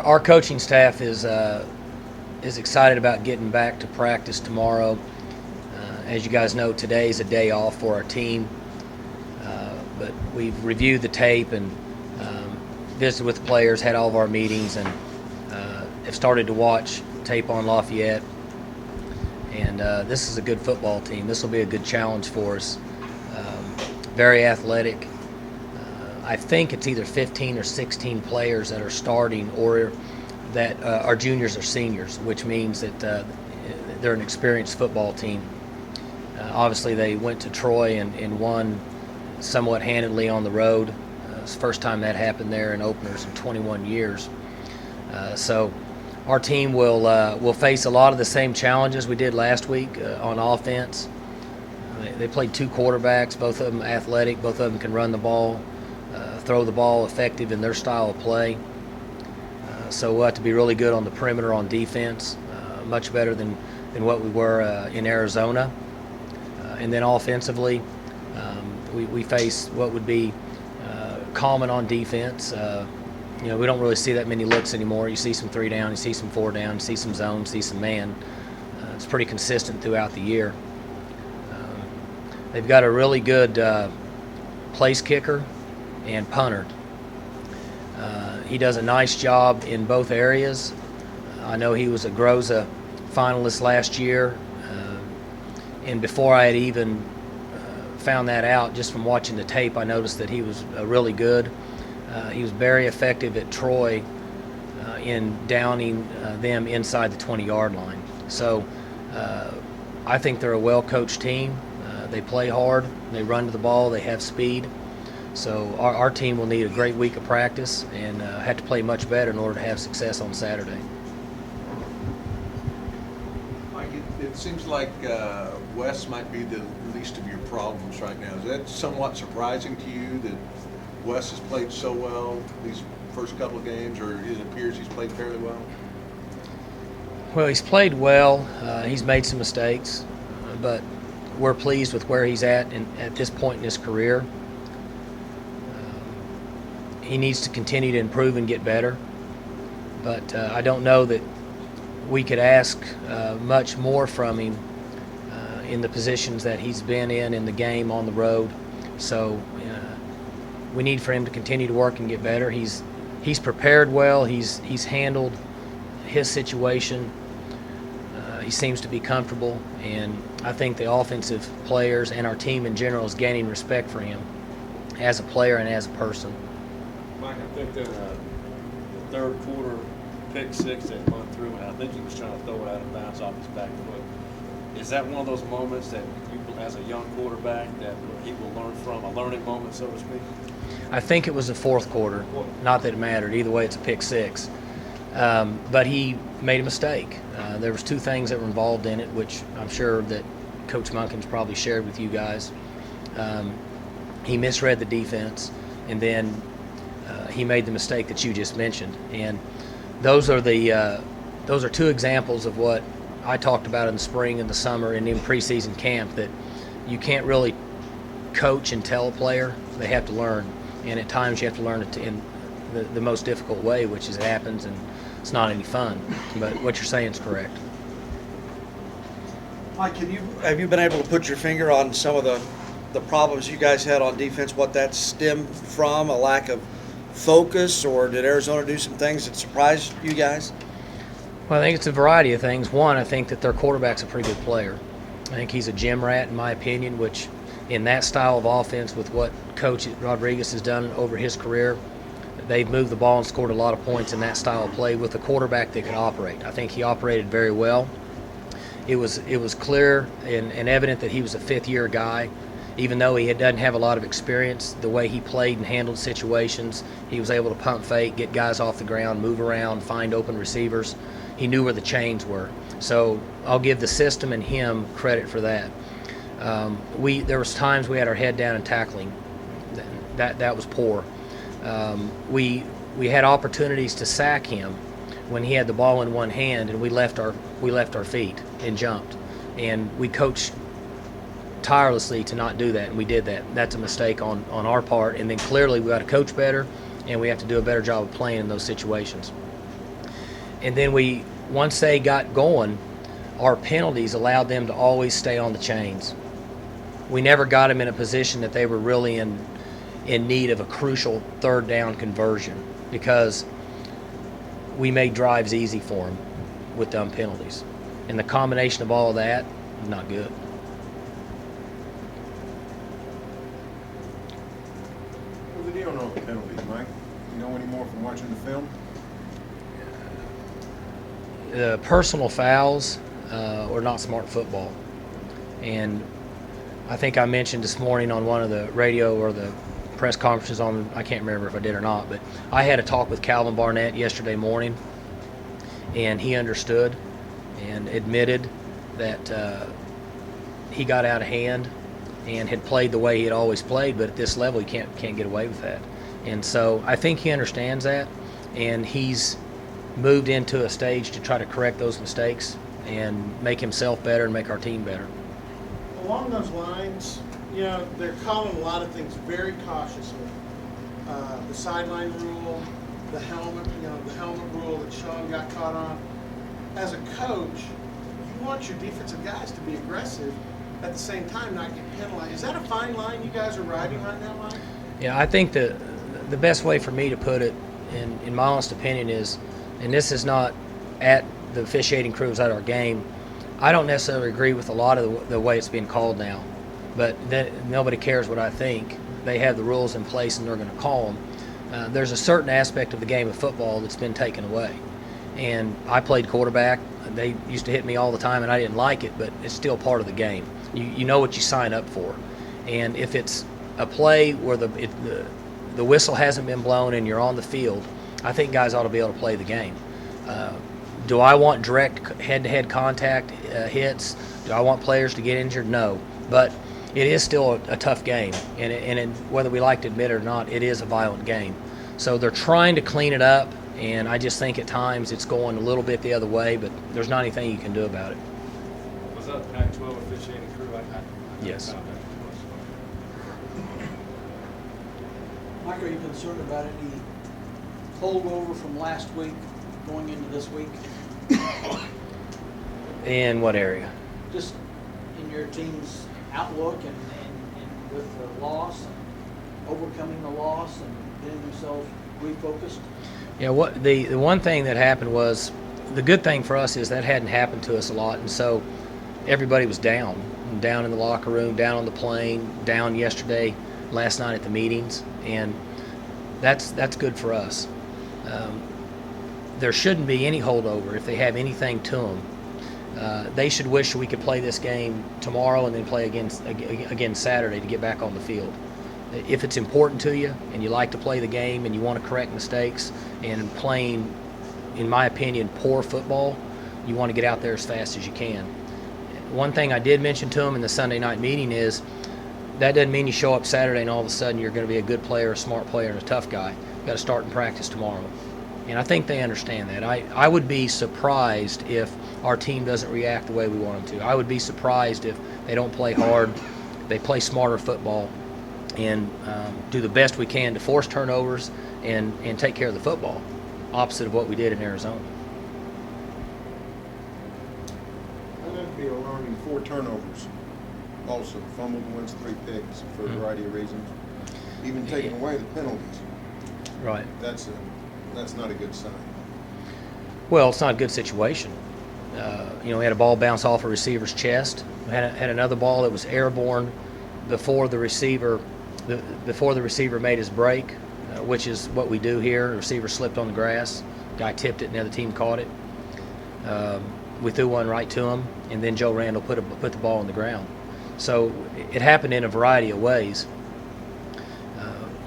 Our coaching staff is excited about getting back to practice tomorrow. As you guys know, today is a day off for our team, but we've reviewed the tape and visited with the players, had all of our meetings, and have started to watch tape on Lafayette. And this is a good football team. This will be a good challenge for us. Very athletic. I think it's either 15 or 16 players that are starting or that are juniors or seniors, which means that they're an experienced football team. Obviously, they went to Troy and won somewhat handedly on the road. It's the first time that happened there in openers in 21 years. So our team will face a lot of the same challenges we did last week on offense. They played two quarterbacks, both of them athletic, both of them can run the ball, throw the ball effective in their style of play. So we'll have to be really good on the perimeter on defense, much better than what we were in Arizona. And then offensively, we face what would be common on defense. We don't really see that many looks anymore. You see some 3 down, you see some 4 down, you see some zone, you see some man. It's pretty consistent throughout the year. They've got a really good place kicker and punter. He does a nice job in both areas. I know he was a Groza finalist last year, and before I had even found that out, just from watching the tape, I noticed that he was really good. He was very effective at Troy in downing them inside the 20-yard line. So I think they're a well-coached team. They play hard, they run to the ball, they have speed. So our team will need a great week of practice and have to play much better in order to have success on Saturday. Mike, it seems like Wes might be the least of your problems right now. Is that somewhat surprising to you that Wes has played so well these first couple of games, or it appears he's played fairly well? Well, he's played well. He's made some mistakes, but we're pleased with where he's at this point in his career. He needs to continue to improve and get better, but I don't know that we could ask much more from him in the positions that he's been in the game, on the road. So we need for him to continue to work and get better. He's prepared well. He's handled his situation. He seems to be comfortable, and I think the offensive players and our team in general is gaining respect for him as a player and as a person. Mike, I think that the third quarter pick six that went through, and I think he was trying to throw it out of bounds off his back foot. Is that one of those moments that you, as a young quarterback, that he will learn from, a learning moment, so to speak? I think it was the fourth quarter. Not that it mattered. Either way, it's a pick six. But he made a mistake. There was two things that were involved in it, which I'm sure that Coach Munkin's probably shared with you guys. He misread the defense, and then he made the mistake that you just mentioned. And those are two examples of what I talked about in the spring and the summer and in preseason camp, that you can't really coach and tell a player. They have to learn, and at times you have to learn it in the most difficult way, which is it happens and it's not any fun. But what you're saying is correct. Mike, have you been able to put your finger on some of the problems you guys had on defense, what that stemmed from, a lack of focus, or did Arizona do some things that surprised you guys? Well, I think it's a variety of things. One, I think that their quarterback's a pretty good player. I think he's a gym rat, in my opinion, which in that style of offense, with what Coach Rodriguez has done over his career, they've moved the ball and scored a lot of points in that style of play with a quarterback that can operate. I think he operated very well. It was clear and evident that he was a fifth-year guy. Even though he doesn't have a lot of experience, the way he played and handled situations, he was able to pump fake, get guys off the ground, move around, find open receivers. He knew where the chains were. So I'll give the system and him credit for that. There was times we had our head down in tackling. That was poor. We had opportunities to sack him when he had the ball in one hand, and we left our feet and jumped. And we coached tirelessly to not do that, and we did that. That's a mistake on our part, and then clearly we got to coach better, and we have to do a better job of playing in those situations. And then once they got going, our penalties allowed them to always stay on the chains. We never got them in a position that they were really in need of a crucial third down conversion, because we made drives easy for them with dumb penalties. And the combination of all of that, not good. What's the deal on the penalties, Mike? You know any more from watching the film? Personal fouls or not smart football. And I think I mentioned this morning on one of the radio or the press conferences I can't remember if I did or not, but I had a talk with Calvin Barnett yesterday morning, and he understood and admitted that he got out of hand and had played the way he had always played, but at this level he can't get away with that. And so I think he understands that, and he's moved into a stage to try to correct those mistakes and make himself better and make our team better. Along those lines, they're calling a lot of things very cautiously. The sideline rule, the helmet rule that Sean got caught on. As a coach, you want your defensive guys to be aggressive, at the same time not get penalized. Is that a fine line you guys are riding right now, Mike? Yeah, I think the best way for me to put it, in my honest opinion, is, and this is not at the officiating crews at our game, I don't necessarily agree with a lot of the way it's being called now, but nobody cares what I think. They have the rules in place and they're going to call them. There's a certain aspect of the game of football that's been taken away. And I played quarterback. They used to hit me all the time and I didn't like it, but it's still part of the game. You know what you sign up for. And if it's a play where the whistle hasn't been blown and you're on the field, I think guys ought to be able to play the game. Do I want direct head-to-head contact hits? Do I want players to get injured? No. But it is still a tough game. And whether we like to admit it or not, it is a violent game. So they're trying to clean it up, and I just think at times it's going a little bit the other way, but there's not anything you can do about it. Was that Pac-12 officiating crew? Yes. Mike, are you concerned about any holdover from last week going into this week? In what area? Just in your team's outlook and with the loss and overcoming the loss and getting themselves refocused? Yeah, the one thing that happened was, the good thing for us is that hadn't happened to us a lot, and so everybody was down in the locker room, down on the plane, down yesterday, last night at the meetings, and that's good for us. There shouldn't be any holdover if they have anything to them. They should wish we could play this game tomorrow and then play again Saturday to get back on the field. If it's important to you and you like to play the game and you want to correct mistakes and playing, in my opinion, poor football, you want to get out there as fast as you can. One thing I did mention to them in the Sunday night meeting is that doesn't mean you show up Saturday and all of a sudden you're going to be a good player, a smart player, and a tough guy. You've got to start in practice tomorrow. And I think they understand that. I would be surprised if our team doesn't react the way we want them to. I would be surprised if they don't play hard, they play smarter football, and do the best we can to force turnovers and take care of the football, opposite of what we did in Arizona. And that'd be alarming, 4 turnovers. Also, fumbled, wins 3 picks for a variety of reasons. Even taking away the penalties. Right. That's not a good sign. Well, it's not a good situation. We had a ball bounce off a receiver's chest. We had another ball that was airborne before the receiver made his break, which is what we do here. The receiver slipped on the grass. Guy tipped it, and the other team caught it. We threw one right to him, and then Joe Randall put the ball on the ground. So it happened in a variety of ways.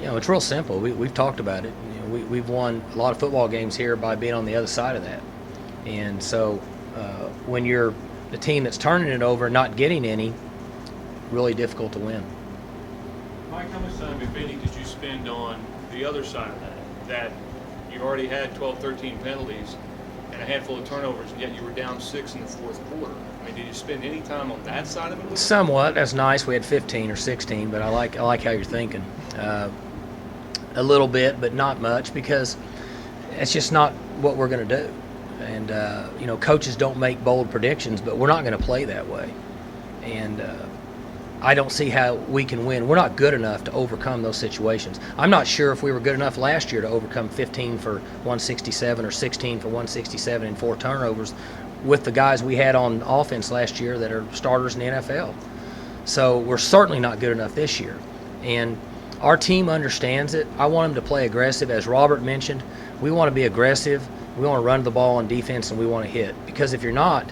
It's real simple. We've talked about it. We've won a lot of football games here by being on the other side of that. And so when you're the team that's turning it over and not getting any, really difficult to win. Mike, how much time, if any, did you spend on the other side of that you already had 12, 13 penalties and a handful of turnovers, and yet you were down 6 in the fourth quarter? I mean, did you spend any time on that side of it? Somewhat. That's nice. We had 15 or 16, but I like how you're thinking. A little bit, but not much, because it's just not what we're going to do. And coaches don't make bold predictions, but we're not going to play that way. And I don't see how we can win. We're not good enough to overcome those situations. I'm not sure if we were good enough last year to overcome 15 for 167 or 16 for 167 and 4 turnovers with the guys we had on offense last year that are starters in the NFL. So we're certainly not good enough this year. And our team understands it. I want them to play aggressive. As Robert mentioned, we want to be aggressive. We want to run the ball on defense, and we want to hit. Because if you're not,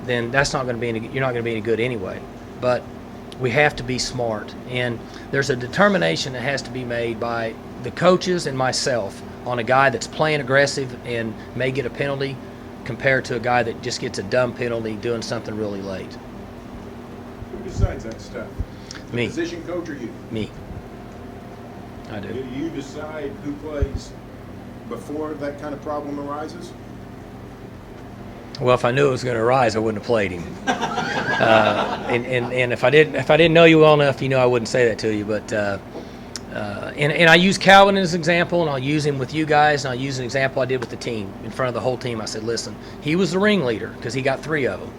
then that's not going to be you're not going to be any good anyway. But we have to be smart, and there's a determination that has to be made by the coaches and myself on a guy that's playing aggressive and may get a penalty compared to a guy that just gets a dumb penalty doing something really late. Who decides that stuff? The Me. position coach or you? Me. I Do do. you decide who plays before that kind of problem arises? Well, if I knew it was going to arise, I wouldn't have played him. And if I didn't know you well enough, I wouldn't say that to you. But and I use Calvin as an example, and I'll use him with you guys, and I'll use an example I did with the team in front of the whole team. I said, listen, he was the ringleader because he got 3 of them,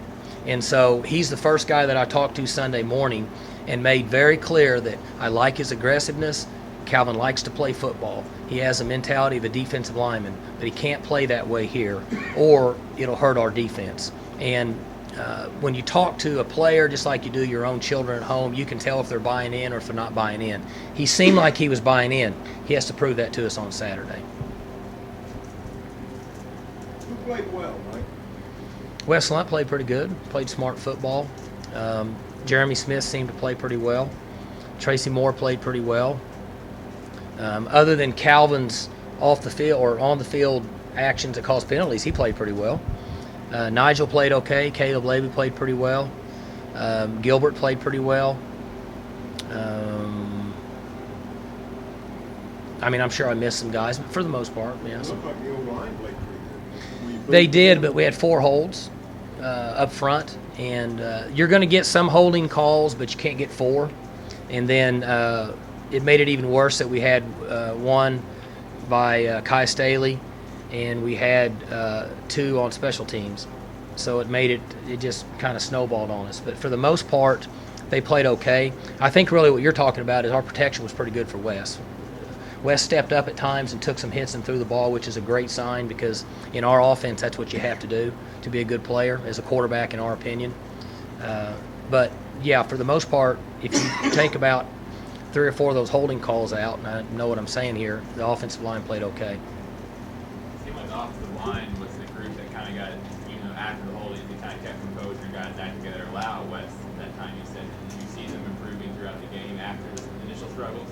and so he's the first guy that I talked to Sunday morning, and made very clear that I like his aggressiveness. Calvin likes to play football. He has a mentality of a defensive lineman, but he can't play that way here, or it'll hurt our defense. And when you talk to a player, just like you do your own children at home, you can tell if they're buying in or if they're not buying in. He seemed like he was buying in. He has to prove that to us on Saturday. Who played well, Mike? Wes Lunt played pretty good, played smart football. Jeremy Smith seemed to play pretty well. Tracy Moore played pretty well. Other than Calvin's off the field or on the field actions that cause penalties, he played pretty well. Nigel played okay. Caleb Levy played pretty well. Gilbert played pretty well. I'm sure I missed some guys, but for the most part, yeah. It looked like the old line played pretty good. Were you They pleased? did, but we had 4 holds up front, and you're going to get some holding calls, but you can't get 4. And then it made it even worse that we had one by Kai Staley, and we had 2 on special teams. So it just kind of snowballed on us. But for the most part, they played okay. I think really what you're talking about is our protection was pretty good for Wes. Wes stepped up at times and took some hits and threw the ball, which is a great sign because in our offense, that's what you have to do to be a good player as a quarterback, in our opinion. But, yeah, for the most part, if you take about 3 or 4 of those holding calls out, and I know what I'm saying here, the offensive line played okay. It seemed like the offensive line was the group that kind of got, after the holdings, they kind of kept composure and got back together. Allow Wes, that time you said, did you see them improving throughout the game after the initial struggles?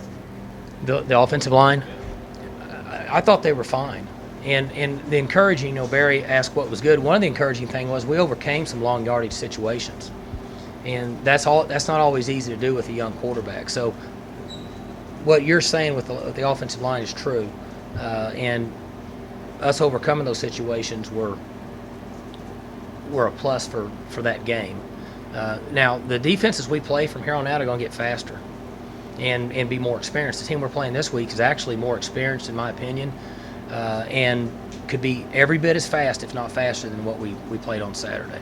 The offensive line, I thought they were fine. And the encouraging, Barry asked what was good. One of the encouraging things was we overcame some long yardage situations. And that's not always easy to do with a young quarterback. So what you're saying with the offensive line is true. And us overcoming those situations were a plus for that game. Now, the defenses we play from here on out are going to get faster and be more experienced. The team we're playing this week is actually more experienced, in my opinion, and could be every bit as fast, if not faster, than what we played on Saturday.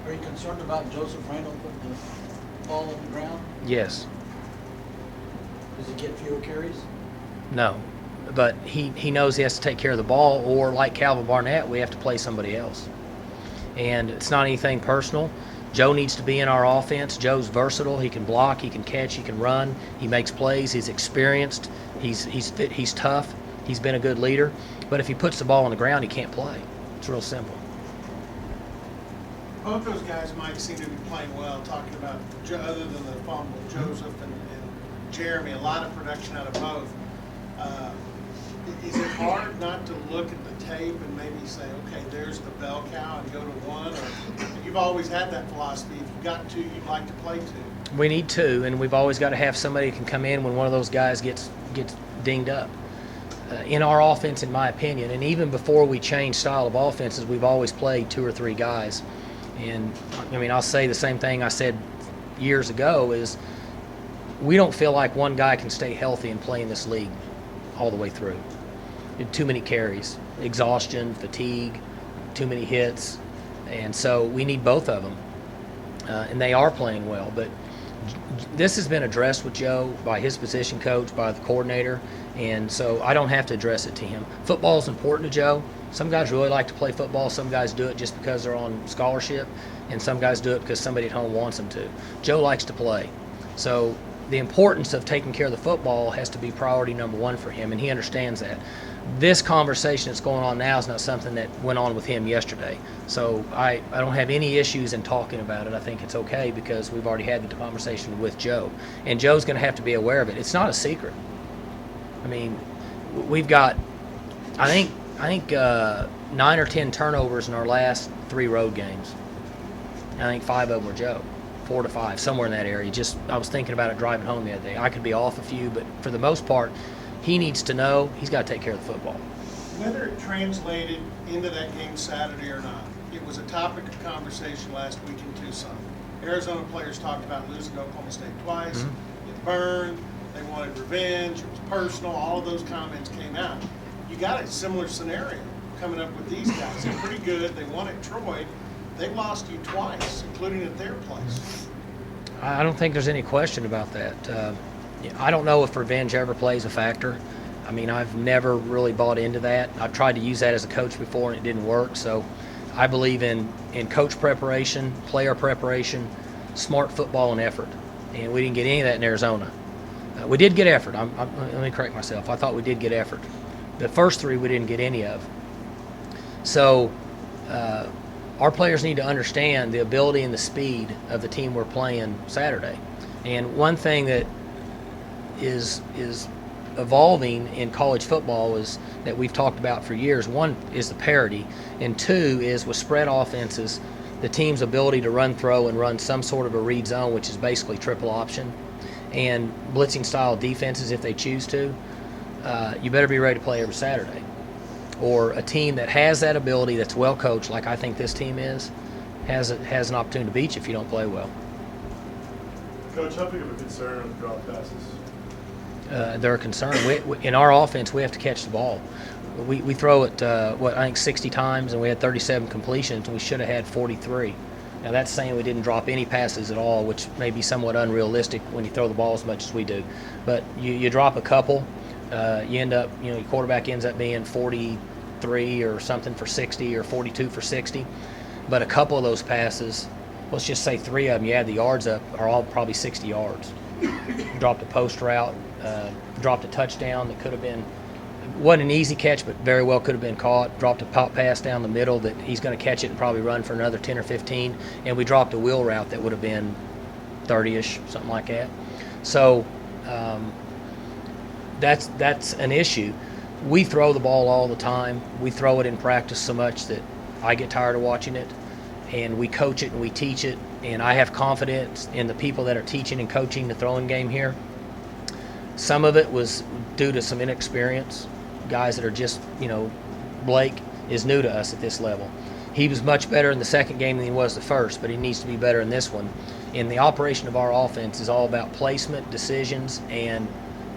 Are you concerned about Joseph Randall putting the ball on the ground? Yes. Does he get fewer carries? No. But he knows he has to take care of the ball, or like Calvin Barnett, we have to play somebody else. And it's not anything personal. Joe needs to be in our offense. Joe's versatile. He can block, he can catch, he can run. He makes plays. He's experienced. He's fit. He's tough. He's been a good leader. But if he puts the ball on the ground, he can't play. It's real simple. Both those guys, Mike, seem to be playing well. Talking about, other than the fumble, Joseph and Jeremy, a lot of production out of both. Is it hard not to look at the tape and maybe say, okay, there's the bell cow and go to one? Or you've always had that philosophy. If you got 2, you'd like to play 2. We need 2, and we've always got to have somebody who can come in when one of those guys gets dinged up. In our offense, in my opinion, and even before we changed style of offenses, we've always played 2 or 3 guys. And, I'll say the same thing I said years ago is we don't feel like one guy can stay healthy and play in this league all the way through. Too many carries. exhaustion, fatigue, too many hits, and so we need both of them. And they are playing well, but this has been addressed with Joe by his position coach, by the coordinator, and so I don't have to address it to him. Football is important to Joe. Some guys really like to play football. Some guys do it just because they're on scholarship, and some guys do it because somebody at home wants them to. Joe likes to play. So the importance of taking care of the football has to be priority number one for him, and he understands that. This conversation that's going on now is not something that went on with him yesterday. So I don't have any issues in talking about it. I think it's okay because we've already had the conversation with Joe. And Joe's going to have to be aware of it. It's not a secret. I mean, we've got, I think 9 or 10 turnovers in our last 3 road games. I think 5 of them were Joe. 4 to 5, somewhere in that area. Just, I was thinking about it driving home the other day. I could be off a few, but for the most part, he needs to know he's got to take care of the football. Whether it translated into that game Saturday or not, it was a topic of conversation last week in Tucson. Arizona players talked about losing to Oklahoma State twice. Mm-hmm. It burned. They wanted revenge. It was personal. All of those comments came out. You got a similar scenario coming up with these guys. They're pretty good. They won at Troy. They lost you twice, including at their place. I don't think there's any question about that. I don't know if revenge ever plays a factor. I mean, I've never really bought into that. I've tried to use that as a coach before and it didn't work. So I believe in coach preparation, player preparation, smart football, and effort. And we didn't get any of that in Arizona. We did get effort. Let me correct myself. I thought we did get effort. The first 3 we didn't get any of. So our players need to understand the ability and the speed of the team we're playing Saturday. And one thing that is evolving in college football is that we've talked about for years. One is the parity, and 2 is with spread offenses, the team's ability to run, throw, and run some sort of a read zone, which is basically triple option, and blitzing style defenses if they choose to. You better be ready to play every Saturday. Or a team that has that ability, that's well coached, like I think this team is, has an opportunity to beat you if you don't play well. Coach, how big of a concern are the drop passes? They're a concern. In our offense, we have to catch the ball. We throw it, I think 60 times, and we had 37 completions, and we should have had 43. Now, that's saying we didn't drop any passes at all, which may be somewhat unrealistic when you throw the ball as much as we do. But you drop a couple, you end up, your quarterback ends up being 43 or something for 60 or 42 for 60. But a couple of those passes, let's just say 3 of them, you add the yards up, are all probably 60 yards. Dropped a post route, dropped a touchdown that could have been, wasn't an easy catch, but very well could have been caught. Dropped a pop pass down the middle that he's going to catch it and probably run for another 10 or 15. And we dropped a wheel route that would have been 30-ish, something like that. So that's an issue. We throw the ball all the time. We throw it in practice so much that I get tired of watching it. And we coach it and we teach it. And I have confidence in the people that are teaching and coaching the throwing game here. Some of it was due to some inexperience. Guys that are just, Blake is new to us at this level. He was much better in the second game than he was the first, but he needs to be better in this one. And the operation of our offense is all about placement, decisions, and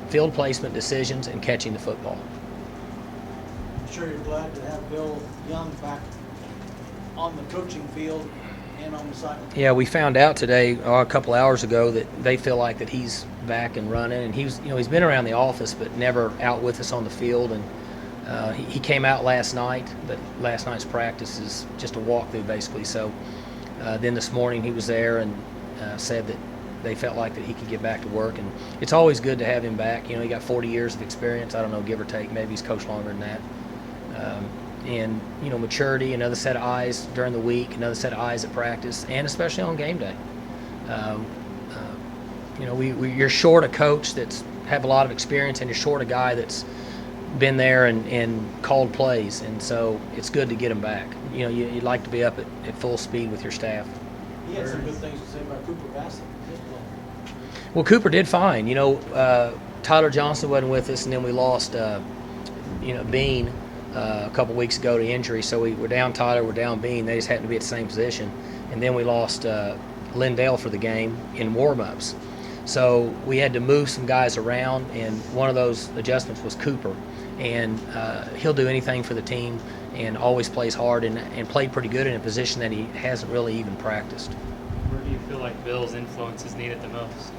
field placement decisions and catching the football. I'm sure you're glad to have Bill Young back on the coaching field and on the sideline. Yeah, we found out today, a couple hours ago, that they feel like that he's back and running, and he's been around the office but never out with us on the field. And he came out last night, but last night's practice is just a walkthrough basically. So then this morning he was there and said that they felt like that he could get back to work, and it's always good to have him back. He got 40 years of experience. I don't know, give or take. Maybe he's coached longer than that. And maturity, another set of eyes during the week, another set of eyes at practice, and especially on game day. You're short a coach that's have a lot of experience, and you're short a guy that's been there and called plays, and so it's good to get him back. You'd like to be up at full speed with your staff. He had some good things to say about Cooper Bassett. Well, Cooper did fine. Tyler Johnson wasn't with us, and then we lost, Bean a couple weeks ago to injury. So we're down Tyler, we're down Bean. They just happened to be at the same position. And then we lost Lindale for the game in warm-ups. So we had to move some guys around, and one of those adjustments was Cooper. and he'll do anything for the team and always plays hard and played pretty good in a position that he hasn't really even practiced. Where do you feel like Bill's influence is needed the most?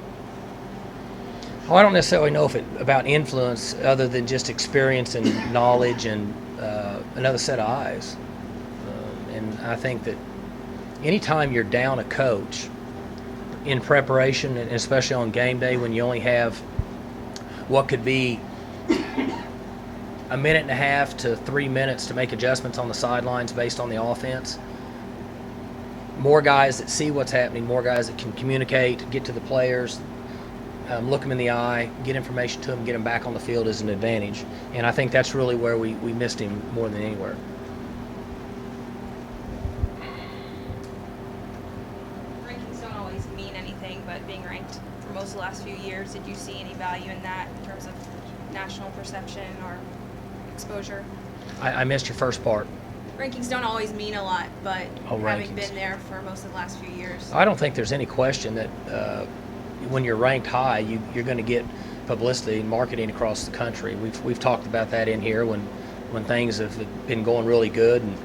Well, I don't necessarily know about influence other than just experience and knowledge and another set of eyes. And I think that anytime you're down a coach in preparation, and especially on game day when you only have what could be a minute and a half to 3 minutes to make adjustments on the sidelines based on the offense, more guys that see what's happening, more guys that can communicate, get to the players, look them in the eye, get information to them, get them back on the field is an advantage. And I think that's really where we missed him more than anywhere. Rankings don't always mean anything, but being ranked for most of the last few years, did you see any value in that in terms of national perception or exposure? I missed your first part. Rankings don't always mean a lot, but having rankings. been there for most of the last few years. I don't think there's any question that when you're ranked high, you're going to get publicity and marketing across the country. We've talked about that in here when things have been going really good, and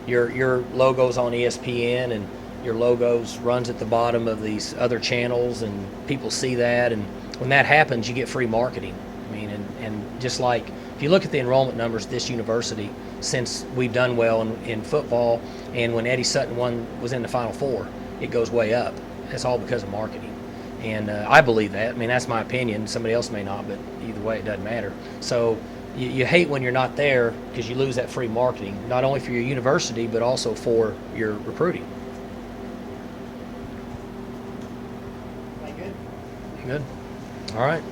your logo's on ESPN and your logos runs at the bottom of these other channels, and people see that, and when that happens, you get free marketing. I mean, and just like if you look at the enrollment numbers at this university since we've done well in football, and when Eddie Sutton was in the Final Four, it goes way up. It's all because of marketing. And I believe that. I mean, that's my opinion. Somebody else may not, but either way, it doesn't matter. So you hate when you're not there because you lose that free marketing, not only for your university, but also for your recruiting. Like good? Good. All right.